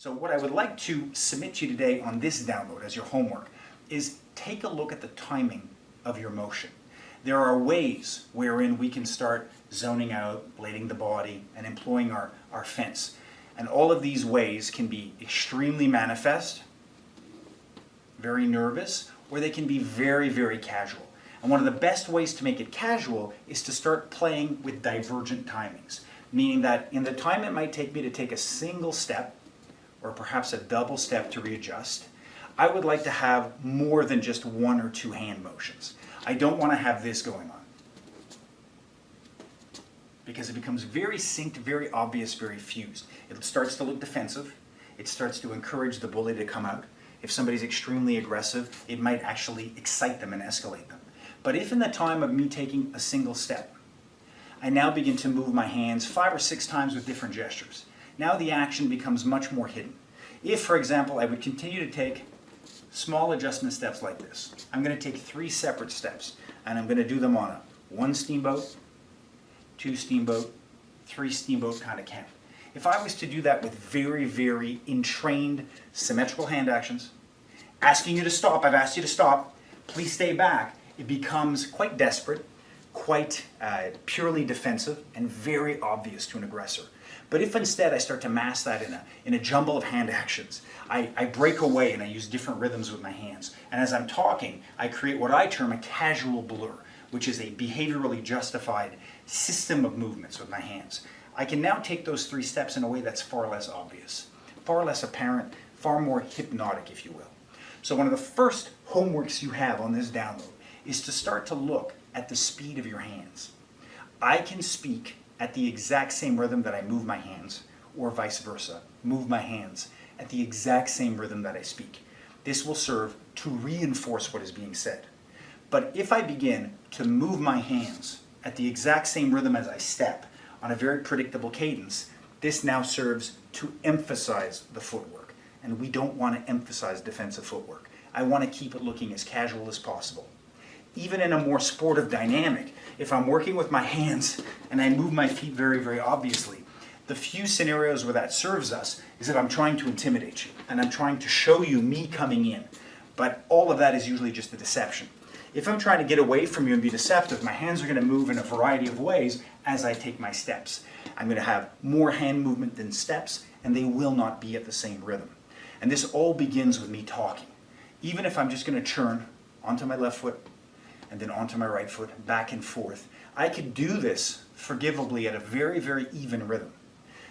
So what I would like to submit to you today on this download as your homework is take a look at the timing of your motion. There are ways wherein we can start zoning out, blading the body, and employing our fence. And all of these ways can be extremely manifest, very nervous, or they can be very, very casual. And one of the best ways to make it casual is to start playing with divergent timings, meaning that in the time it might take me to take a single step, or perhaps a double step to readjust, I would like to have more than just one or two hand motions. I don't want to have this going on, because it becomes very synced, very obvious, very fused. It starts to look defensive. It starts to encourage the bully to come out. If somebody's extremely aggressive, it might actually excite them and escalate them. But if in the time of me taking a single step, I now begin to move my hands 5 or 6 times with different gestures, now the action becomes much more hidden. If, for example, I would continue to take small adjustment steps like this, I'm going to take 3 separate steps, and I'm going to do them on a 1 steamboat, 2 steamboat, 3 steamboat kind of count. If I was to do that with very, very entrained symmetrical hand actions, asking you to stop, I've asked you to stop, please stay back, it becomes quite desperate, quite purely defensive, and very obvious to an aggressor. But if instead I start to mask that in a jumble of hand actions, I break away and I use different rhythms with my hands. And as I'm talking, I create what I term a casual blur, which is a behaviorally justified system of movements with my hands. I can now take those 3 steps in a way that's far less obvious, far less apparent, far more hypnotic, if you will. So one of the first homeworks you have on this download is to start to look at the speed of your hands. I can speak at the exact same rhythm that I move my hands, or vice versa, move my hands at the exact same rhythm that I speak. This will serve to reinforce what is being said. But if I begin to move my hands at the exact same rhythm as I step on a very predictable cadence, this now serves to emphasize the footwork. And we don't want to emphasize defensive footwork. I want to keep it looking as casual as possible. Even in a more sportive dynamic, if I'm working with my hands and I move my feet very, very obviously, the few scenarios where that serves us is if I'm trying to intimidate you and I'm trying to show you me coming in. But all of that is usually just a deception. If I'm trying to get away from you and be deceptive, my hands are going to move in a variety of ways as I take my steps. I'm going to have more hand movement than steps, and they will not be at the same rhythm. And this all begins with me talking. Even if I'm just going to churn onto my left foot, and then onto my right foot, back and forth. I could do this forgivably at a very, very even rhythm.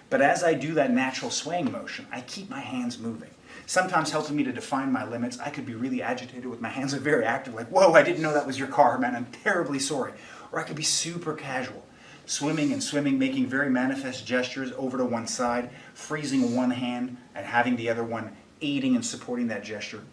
But as I do that natural swaying motion, I keep my hands moving. Sometimes helping me to define my limits, I could be really agitated with my hands, are very active, like, whoa, I didn't know that was your car, man, I'm terribly sorry. Or I could be super casual, swimming and swimming, making very manifest gestures over to one side, freezing one hand and having the other one aiding and supporting that gesture.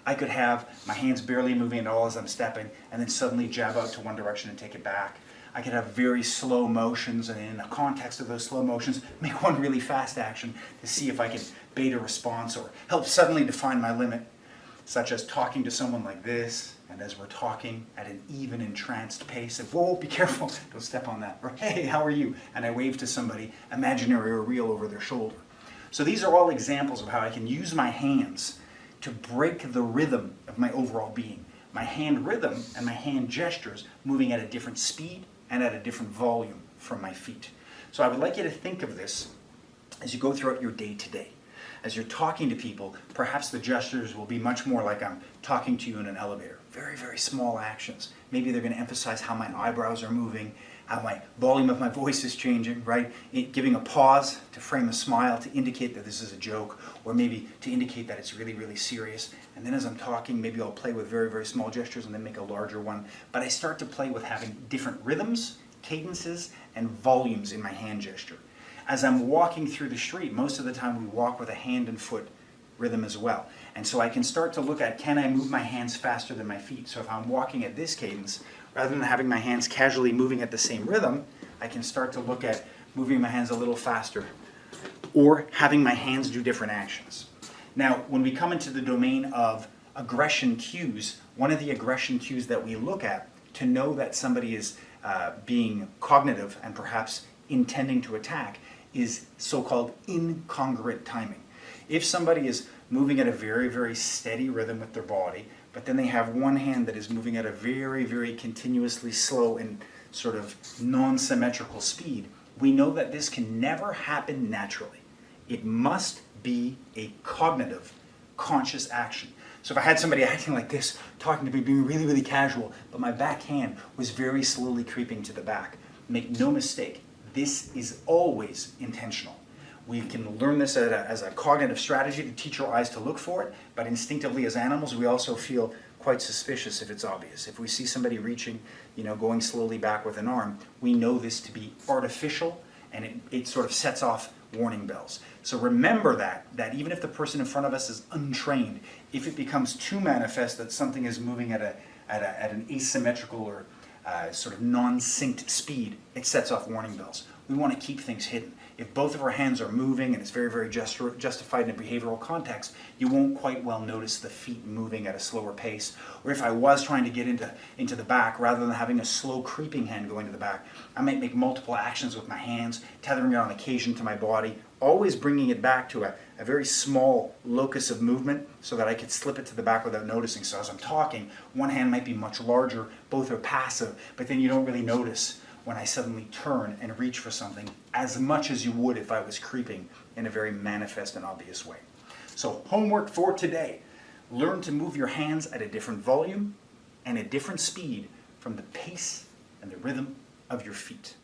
I could have my hands barely moving at all as I'm stepping, and then suddenly jab out to one direction and take it back. I could have very slow motions, and in the context of those slow motions, make one really fast action to see if I can bait a response or help suddenly define my limit, such as talking to someone like this, and as we're talking at an even entranced pace, and whoa, be careful, don't step on that, or hey, how are you? And I wave to somebody, imaginary or real, over their shoulder. So these are all examples of how I can use my hands to break the rhythm of my overall being. My hand rhythm and my hand gestures moving at a different speed and at a different volume from my feet. So I would like you to think of this as you go throughout your day today. As you're talking to people, perhaps the gestures will be much more like I'm talking to you in an elevator. Very, very small actions. Maybe they're going to emphasize how my eyebrows are moving, how my volume of my voice is changing, right? Giving a pause to frame a smile to indicate that this is a joke, or maybe to indicate that it's really, really serious. And then as I'm talking, maybe I'll play with very, very small gestures and then make a larger one. But I start to play with having different rhythms, cadences, and volumes in my hand gesture. As I'm walking through the street, most of the time we walk with a hand and foot rhythm as well. And so I can start to look at, can I move my hands faster than my feet? So if I'm walking at this cadence, rather than having my hands casually moving at the same rhythm, I can start to look at moving my hands a little faster, or having my hands do different actions. Now, when we come into the domain of aggression cues, one of the aggression cues that we look at to know that somebody is being cognitive and perhaps intending to attack is so-called incongruent timing. If somebody is moving at a very, very steady rhythm with their body, but then they have one hand that is moving at a very, very continuously slow and sort of non-symmetrical speed, we know that this can never happen naturally. It must be a cognitive, conscious action. So if I had somebody acting like this, talking to me, being really, really casual, but my back hand was very slowly creeping to the back, make no mistake, this is always intentional. We can learn this as a cognitive strategy to teach our eyes to look for it, but instinctively as animals, we also feel quite suspicious if it's obvious. If we see somebody reaching, going slowly back with an arm, we know this to be artificial, and it sort of sets off warning bells. So remember that even if the person in front of us is untrained, if it becomes too manifest that something is moving at an asymmetrical or sort of non-synced speed, it sets off warning bells. We want to keep things hidden. If both of our hands are moving and it's very, very justified in a behavioral context, you won't quite well notice the feet moving at a slower pace. Or if I was trying to get into the back, rather than having a slow creeping hand going to the back, I might make multiple actions with my hands, tethering it on occasion to my body, always bringing it back to a very small locus of movement so that I could slip it to the back without noticing. So as I'm talking, one hand might be much larger, both are passive, but then you don't really notice when I suddenly turn and reach for something as much as you would if I was creeping in a very manifest and obvious way. So homework for today: learn to move your hands at a different volume and a different speed from the pace and the rhythm of your feet.